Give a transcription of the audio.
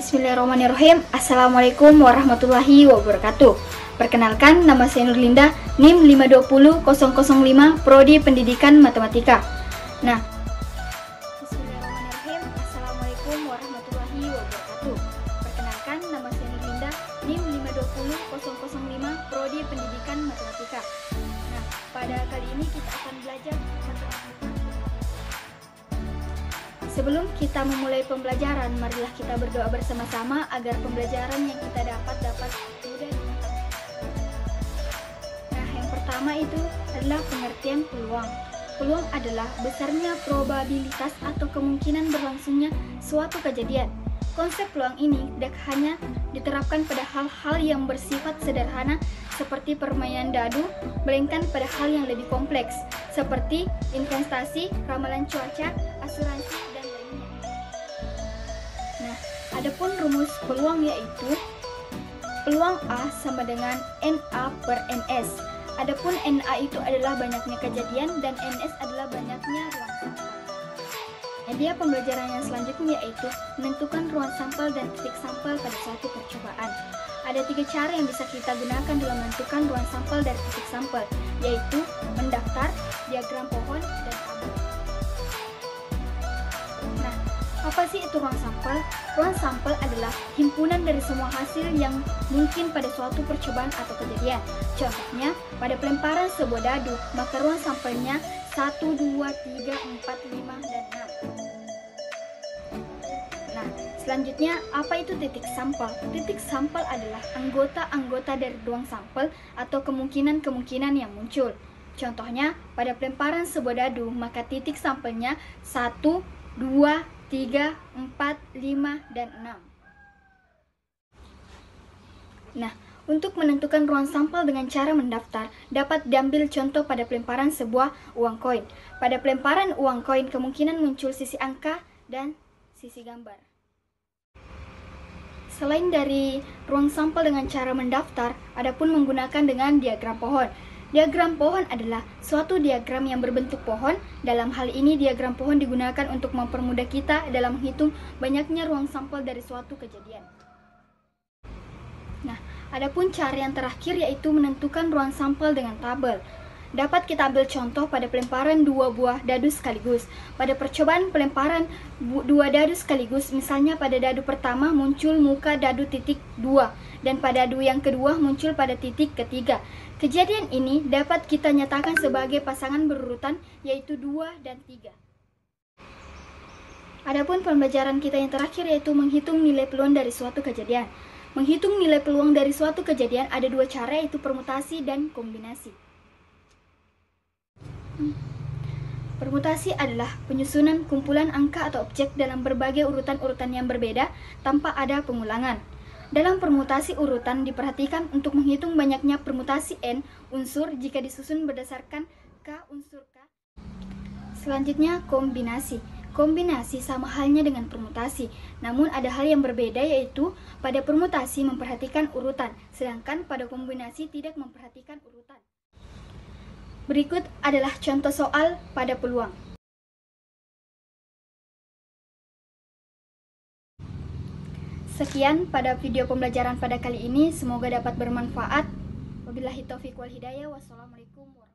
Bismillahirrahmanirrahim. Assalamualaikum warahmatullahi wabarakatuh. Perkenalkan, nama saya Nurlinda, NIM 520005, Prodi Pendidikan Matematika. Nah, Bismillahirrahmanirrahim. Assalamualaikum warahmatullahi wabarakatuh. Perkenalkan, nama saya Nurlinda, NIM 520005, Prodi Pendidikan Matematika. Nah, pada kali ini kita akan belajar matematika. Sebelum kita memulai pembelajaran, marilah kita berdoa bersama-sama agar pembelajaran yang kita dapat mudah. Nah, yang pertama itu adalah pengertian peluang. Peluang adalah besarnya probabilitas atau kemungkinan berlangsungnya suatu kejadian. Konsep peluang ini tidak hanya diterapkan pada hal-hal yang bersifat sederhana seperti permainan dadu, melainkan pada hal yang lebih kompleks seperti investasi, ramalan cuaca, asuransi, dan lainnya. Nah, adapun rumus peluang yaitu peluang A sama dengan NA per NS. Adapun NA itu adalah banyaknya kejadian dan NS adalah banyaknya ruang sampel. Media pembelajaran yang selanjutnya yaitu menentukan ruang sampel dan titik sampel pada suatu percobaan. Ada 3 cara yang bisa kita gunakan dalam menentukan ruang sampel dari titik sampel, yaitu mendaftar, diagram pohon, dan tabel. Nah, apa sih itu ruang sampel? Ruang sampel adalah himpunan dari semua hasil yang mungkin pada suatu percobaan atau kejadian. Contohnya, pada pelemparan sebuah dadu, maka ruang sampelnya 1, 2, 3, 4, 5, dan 6. Nah, selanjutnya, apa itu titik sampel? Titik sampel adalah anggota-anggota dari ruang sampel atau kemungkinan-kemungkinan yang muncul. Contohnya, pada pelemparan sebuah dadu, maka titik sampelnya 1, 2, 3, 4, 5, dan 6. Nah, untuk menentukan ruang sampel dengan cara mendaftar, dapat diambil contoh pada pelemparan sebuah uang koin. Pada pelemparan uang koin, kemungkinan muncul sisi angka dan sisi gambar. Selain dari ruang sampel dengan cara mendaftar, adapun menggunakan dengan diagram pohon. Diagram pohon adalah suatu diagram yang berbentuk pohon. Dalam hal ini, diagram pohon digunakan untuk mempermudah kita dalam menghitung banyaknya ruang sampel dari suatu kejadian. Nah, adapun cara yang terakhir yaitu menentukan ruang sampel dengan tabel. Dapat kita ambil contoh pada pelemparan 2 buah dadu sekaligus. Pada percobaan pelemparan 2 dadu sekaligus, misalnya pada dadu pertama muncul muka dadu titik 2, dan pada dadu yang kedua muncul pada titik ketiga. Kejadian ini dapat kita nyatakan sebagai pasangan berurutan, yaitu 2 dan 3. Adapun pembelajaran kita yang terakhir yaitu menghitung nilai peluang dari suatu kejadian. Menghitung nilai peluang dari suatu kejadian ada 2 cara, yaitu permutasi dan kombinasi. Permutasi adalah penyusunan kumpulan angka atau objek dalam berbagai urutan-urutan yang berbeda tanpa ada pengulangan. Dalam permutasi urutan diperhatikan untuk menghitung banyaknya permutasi N unsur jika disusun berdasarkan K unsur K. Selanjutnya, kombinasi. Kombinasi sama halnya dengan permutasi, namun ada hal yang berbeda, yaitu pada permutasi memperhatikan urutan, sedangkan pada kombinasi tidak memperhatikan urutan. Berikut adalah contoh soal pada peluang. Sekian pada video pembelajaran pada kali ini, semoga dapat bermanfaat. Wabillahi taufiq wal hidayah. Wassalamualaikum warahmatullahi wabarakatuh.